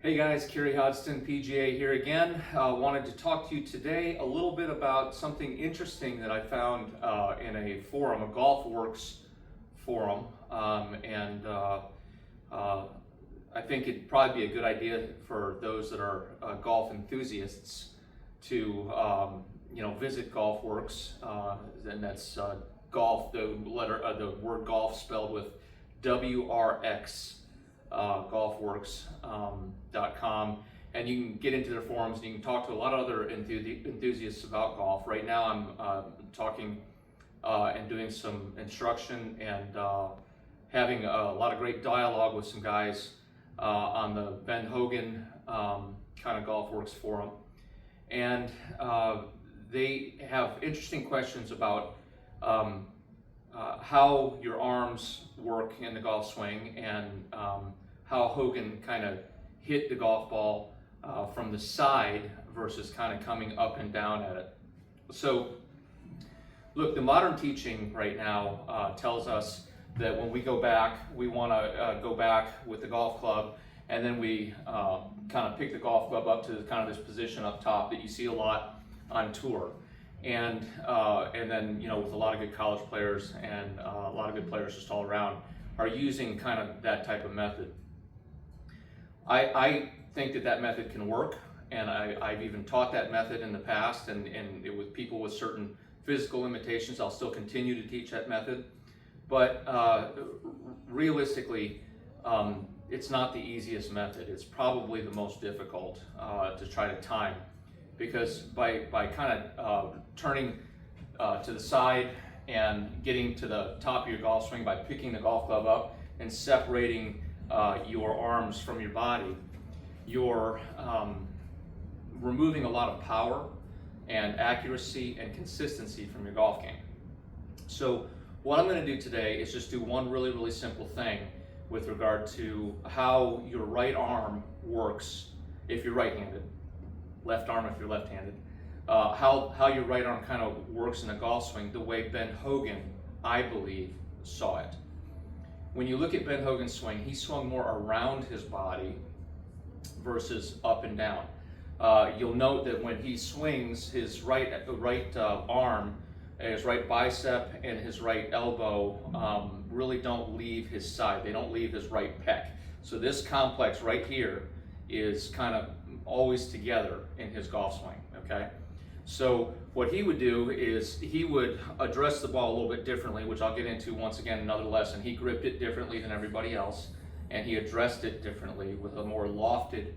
Hey guys, Carey Hodsden, PGA here again. Wanted to talk to you today a little bit about something interesting that I found in a forum, a GolfWorks forum, I think it'd probably be a good idea for those that are golf enthusiasts to visit GolfWorks, and that's golf, the word golf spelled with WRX. Golfworks.com, and you can get into their forums and you can talk to a lot of other enthusiasts about golf. Right now I'm talking and doing some instruction and having a lot of great dialogue with some guys on the Ben Hogan kind of GolfWorks forum, and they have interesting questions about how your arms work in the golf swing, and how Hogan kind of hit the golf ball from the side versus kind of coming up and down at it. So look, the modern teaching right now tells us that when we go back, we want to go back with the golf club, and then we kind of pick the golf club up to kind of this position up top that you see a lot on tour. And then, with a lot of good college players and a lot of good players just all around are using kind of that type of method. I think that method can work, and I've even taught that method in the past, and with people with certain physical limitations. I'll still continue to teach that method, but realistically, it's not the easiest method. It's probably the most difficult to try to time, because by kind of turning to the side and getting to the top of your golf swing by picking the golf club up and separating your arms from your body, you're removing a lot of power and accuracy and consistency from your golf game. So what I'm going to do today is just do one really, really simple thing with regard to how your right arm works if you're right-handed, left arm if you're left-handed, how your right arm kind of works in a golf swing the way Ben Hogan, I believe, saw it. When you look at Ben Hogan's swing, he swung more around his body versus up and down. You'll note that when he swings, his right arm, his right bicep, and his right elbow really don't leave his side. They don't leave his right pec. So this complex right here is kind of always together in his golf swing, okay? So what he would do is he would address the ball a little bit differently, which I'll get into once again in another lesson. He gripped it differently than everybody else, and he addressed it differently with a more lofted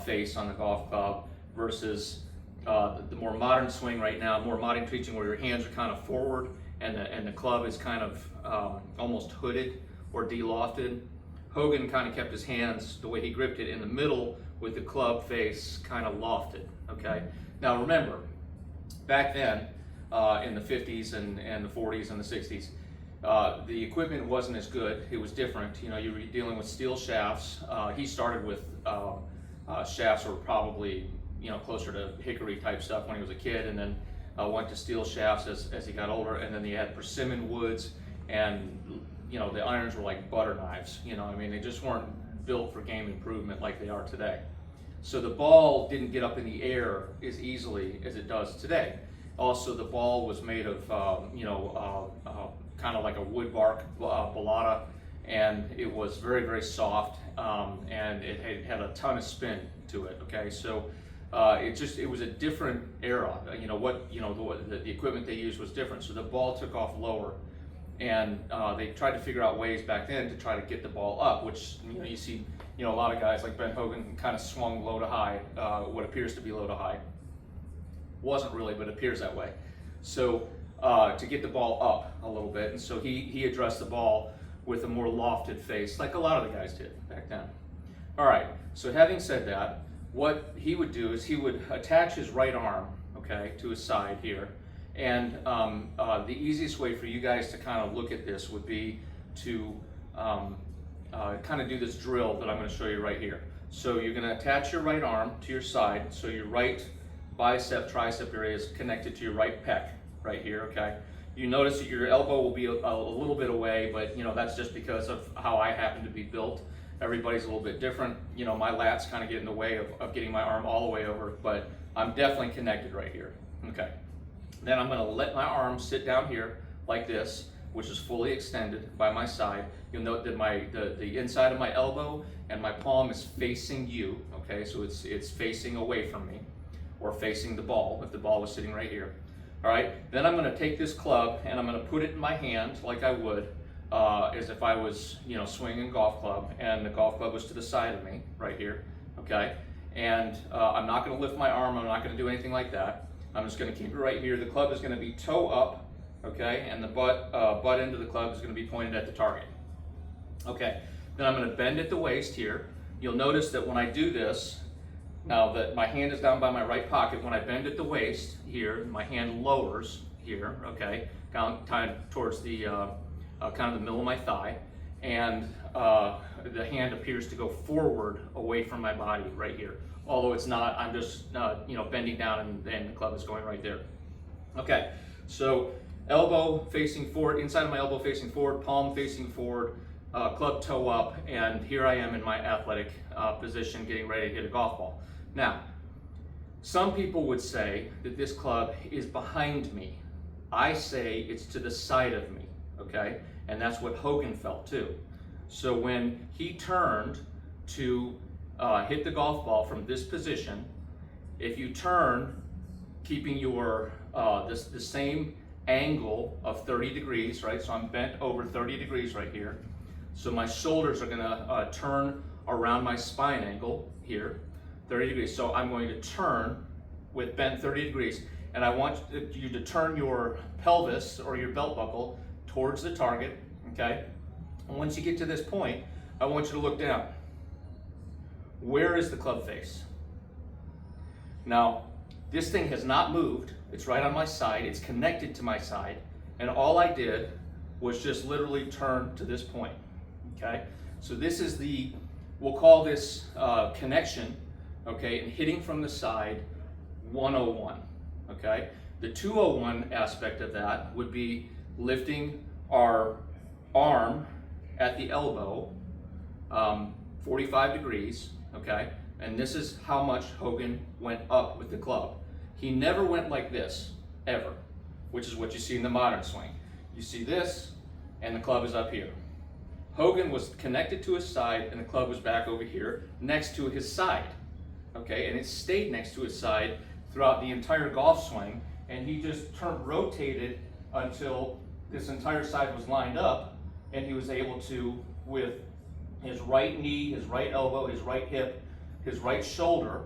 face on the golf club versus the more modern swing right now, more modern teaching where your hands are kind of forward and the club is kind of almost hooded or de-lofted. Hogan kind of kept his hands, the way he gripped it, in the middle with the club face kind of lofted, okay? Now remember, back then, in the 50s and the 40s and the 60s, the equipment wasn't as good. It was different. You were dealing with steel shafts. He started with shafts that were probably, closer to hickory type stuff when he was a kid, and then went to steel shafts as he got older, and then he had persimmon woods, and the irons were like butter knives. They just weren't built for game improvement like they are today. So the ball didn't get up in the air as easily as it does today. Also, the ball was made of, kind of like a wood bark balata, and it was very, very soft, and it had a ton of spin to it. Okay, so it was a different era. The equipment they used was different, so the ball took off lower, and they tried to figure out ways back then to try to get the ball up, which you see. A lot of guys like Ben Hogan kind of swung low to high, what appears to be low to high. Wasn't really, but appears that way. So to get the ball up a little bit, and so he addressed the ball with a more lofted face, like a lot of the guys did back then. All right, so having said that, what he would do is he would attach his right arm, okay, to his side here, and the easiest way for you guys to kind of look at this would be to kind of do this drill that I'm going to show you right here. So you're going to attach your right arm to your side, so your right bicep, tricep area is connected to your right pec right here, okay? You notice that your elbow will be a little bit away, but that's just because of how I happen to be built. Everybody's a little bit different. You know, my lats kind of get in the way of getting my arm all the way over, but I'm definitely connected right here. Okay. Then I'm going to let my arm sit down here like this, which is fully extended by my side. You'll note that the inside of my elbow and my palm is facing you. Okay, so it's facing away from me, or facing the ball if the ball was sitting right here. All right. Then I'm going to take this club and I'm going to put it in my hand like I would as if I was, you know, swinging a golf club, and the golf club was to the side of me right here. Okay, and I'm not going to lift my arm. I'm not going to do anything like that. I'm just going to keep it right here. The club is going to be toe up. Okay, and the butt end of the club is going to be pointed at the target. Okay, then I'm going to bend at the waist here. You'll notice that when I do this, now that my hand is down by my right pocket, when I bend at the waist here, my hand lowers here, okay, down towards the kind of the middle of my thigh, and the hand appears to go forward away from my body right here. Although it's not, I'm just you know, bending down, and the club is going right there. Okay, so elbow facing forward, inside of my elbow facing forward, palm facing forward, club toe up, and here I am in my athletic position getting ready to hit a golf ball. Now, some people would say that this club is behind me. I say it's to the side of me, okay? And that's what Hogan felt too. So when he turned to hit the golf ball from this position, if you turn, keeping your the same angle of 30 degrees, right? So I'm bent over 30 degrees right here. So my shoulders are gonna turn around my spine angle here, 30 degrees. So I'm going to turn with bent 30 degrees, and I want you to turn your pelvis or your belt buckle towards the target, okay? And once you get to this point, I want you to look down. Where is the club face? Now, this thing has not moved. It's right on my side. It's connected to my side. And all I did was just literally turn to this point, okay? So this is the, we'll call this connection, okay, and hitting from the side, 101, okay? The 201 aspect of that would be lifting our arm at the elbow, 45 degrees, okay? And this is how much Hogan went up with the club. He never went like this, ever, which is what you see in the modern swing. You see this, and the club is up here. Hogan was connected to his side, and the club was back over here, next to his side, okay? And it stayed next to his side throughout the entire golf swing, and he just rotated until this entire side was lined up, and he was able to, with his right knee, his right elbow, his right hip, his right shoulder,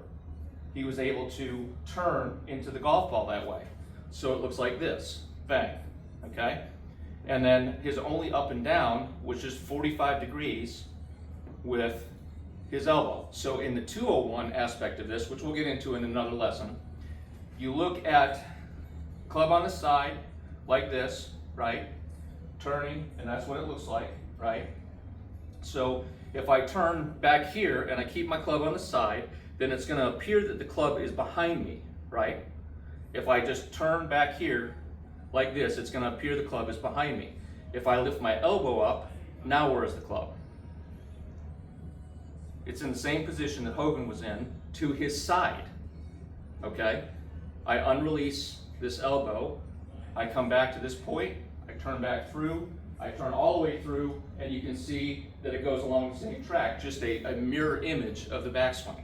he was able to turn into the golf ball that way. So it looks like this, bang, okay? And then his only up and down was just 45 degrees with his elbow. So in the 201 aspect of this, which we'll get into in another lesson, you look at club on the side like this, right? Turning, and that's what it looks like, right? So if I turn back here and I keep my club on the side, then it's going to appear that the club is behind me, right? If I just turn back here like this, it's going to appear the club is behind me. If I lift my elbow up, now where is the club? It's in the same position that Hogan was in, to his side, okay? I unrelease this elbow, I come back to this point, I turn back through, I turn all the way through, and you can see that it goes along the same track, just a mirror image of the backswing.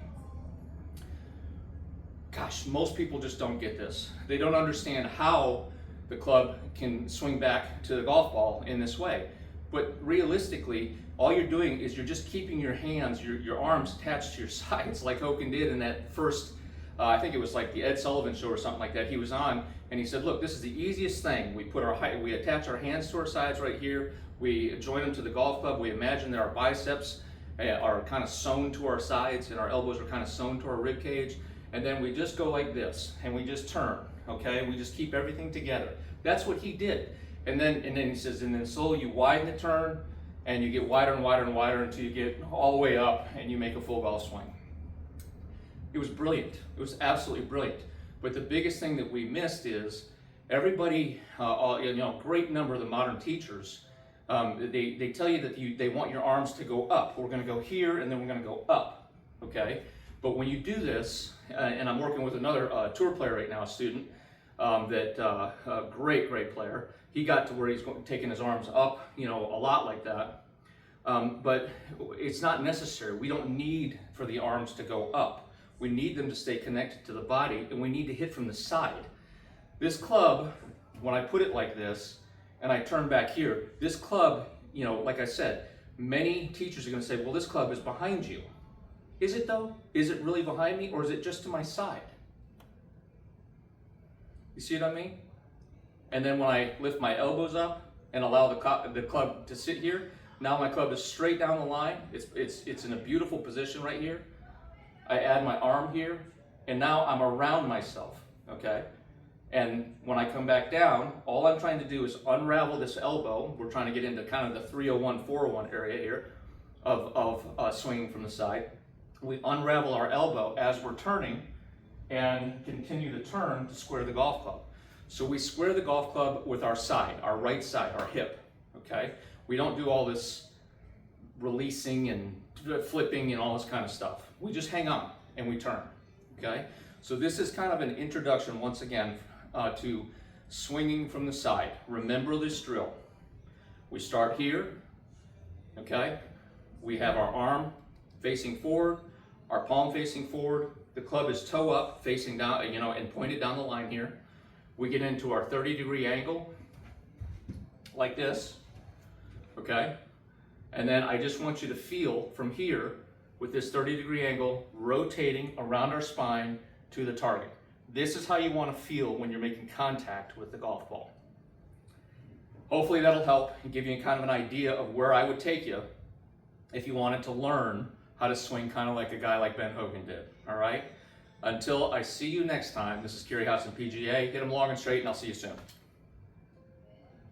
Gosh, most people just don't get this. They don't understand how the club can swing back to the golf ball in this way. But realistically, all you're doing is you're just keeping your hands, your arms attached to your sides, like Hogan did in that first, I think it was like the Ed Sullivan show or something like that he was on, and he said, look, this is the easiest thing. We attach our hands to our sides right here, we join them to the golf club, we imagine that our biceps are kind of sewn to our sides and our elbows are kind of sewn to our rib cage, and then we just go like this, and we just turn, okay? We just keep everything together. That's what he did. And then he says, and then slowly you widen the turn, and you get wider and wider and wider until you get all the way up and you make a full golf swing. It was brilliant. It was absolutely brilliant. But the biggest thing that we missed is everybody, a great number of the modern teachers they tell you that they want your arms to go up. We're going to go here and then we're going to go up, okay? But when you do this, and I'm working with another tour player right now, a student, a great player. He got to where he's taking his arms up, a lot like that. But it's not necessary. We don't need for the arms to go up. We need them to stay connected to the body, and we need to hit from the side. This club, when I put it like this, and I turn back here, this club, like I said, many teachers are going to say, well, this club is behind you. Is it though? Is it really behind me, or is it just to my side? You see what I mean? And then when I lift my elbows up and allow the club to sit here, now my club is straight down the line. It's in a beautiful position right here. I add my arm here, and now I'm around myself, okay? And when I come back down, all I'm trying to do is unravel this elbow. We're trying to get into kind of the 301, 401 area here of swinging from the side. We unravel our elbow as we're turning and continue to turn to square the golf club. So we square the golf club with our side, our right side, our hip, okay? We don't do all this releasing and flipping and all this kind of stuff. We just hang on and we turn, okay? So this is kind of an introduction, once again, to swinging from the side. Remember this drill. We start here, okay? We have our arm facing forward, our palm facing forward. The club is toe up, facing down, and pointed down the line here. We get into our 30-degree angle, like this, okay? And then I just want you to feel from here, with this 30-degree angle, rotating around our spine to the target. This is how you want to feel when you're making contact with the golf ball. Hopefully that'll help and give you kind of an idea of where I would take you if you wanted to learn how to swing kind of like a guy like Ben Hogan did, all right? Until I see you next time, this is Carey Hodsden, PGA. Hit them long and straight, and I'll see you soon.